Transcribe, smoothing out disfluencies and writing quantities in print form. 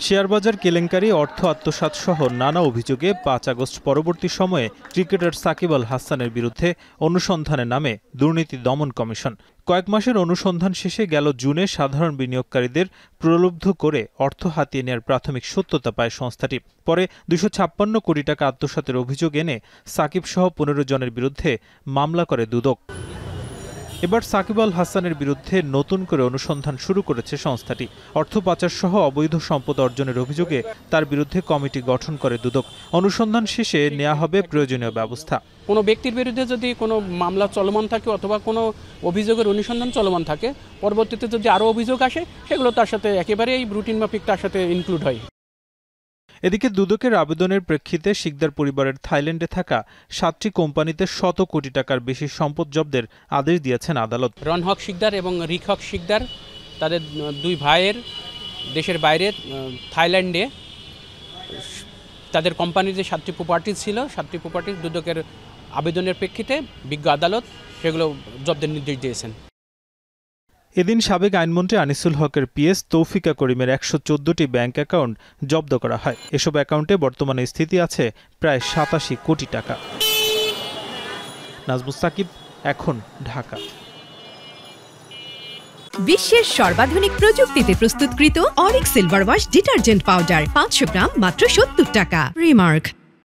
শেয়ারবাজার কেলেঙ্কারি, অর্থ আত্মসাৎ সহ নানা অভিযোগে ৫ আগস্ট পরবর্তী সময়ে ক্রিকেটার সাকিব আল হাসানের বিরুদ্ধে অনুসন্ধানে নামে দুর্নীতি দমন কমিশন। কয়েক মাসের অনুসন্ধান শেষে গেল জুনে সাধারণ বিনিয়োগকারীদের প্রলুব্ধ করে অর্থ হাতিয়ে নেওয়ার প্রাথমিক সত্যতা পায় সংস্থাটি। পরে ২৫৬ কোটি টাকা আত্মসাতের অভিযোগ এনে সাকিব সহ ১৫ জনের বিরুদ্ধে মামলা করে দুদক। এবার সাকিব আল হাসানের বিরুদ্ধে নতুন করে অনুসন্ধান শুরু করেছে সংস্থাটি। অর্থ পাচার সহ অবৈধ সম্পদ অর্জনের অভিযোগে তার বিরুদ্ধে কমিটি গঠন করে দুদক। অনুসন্ধান শেষে নেওয়া হবে প্রয়োজনীয় ব্যবস্থা। কোনো ব্যক্তির বিরুদ্ধে যদি কোনো মামলা চলমান থাকে অথবা কোনো অভিযোগের অনুসন্ধান চলমান থাকে, পরবর্তীতে যদি আরও অভিযোগ আসে সেগুলো তার সাথে একেবারেই রুটিন মাফিক তার সাথে ইনক্লুড হয়। এদিকে দুদকের আবেদনের প্রেক্ষিতে শিকদার পরিবারের থাইল্যান্ডে থাকা ৭টি কোম্পানিতে শত কোটি টাকার বেশি সম্পদ জব্দের আদেশ দিয়েছেন আদালত। রনহক শিকদার এবং রিখক শিকদার তাদের দুই ভাইয়ের দেশের বাইরে থাইল্যান্ডে তাদের কোম্পানির যে 7টি প্রপার্টি ছিল, 7টি প্রপার্টি দুদকের আবেদনের প্রেক্ষিতে বিজ্ঞ আদালত সেগুলো জব্দের নির্দেশ দিয়েছেন। এদিন সাবেক আইনমন্ত্রী আনিসুল হকের পিএস তৌফিকা করিমের ১১৪টি ব্যাংক অ্যাকাউন্ট জব্দ করা হয়। এসব অ্যাকাউন্টে বর্তমানে স্থিতি আছে প্রায় ৮৭ কোটি টাকা। নাজমুস সাকিব, এখন, ঢাকা। বিশ্বের সর্বাধুনিক প্রযুক্তিতে প্রস্তুতকৃত Arik silver wash detergent powder ৫০০ গ্রাম মাত্র ৭০ টাকা। রিমার্ক।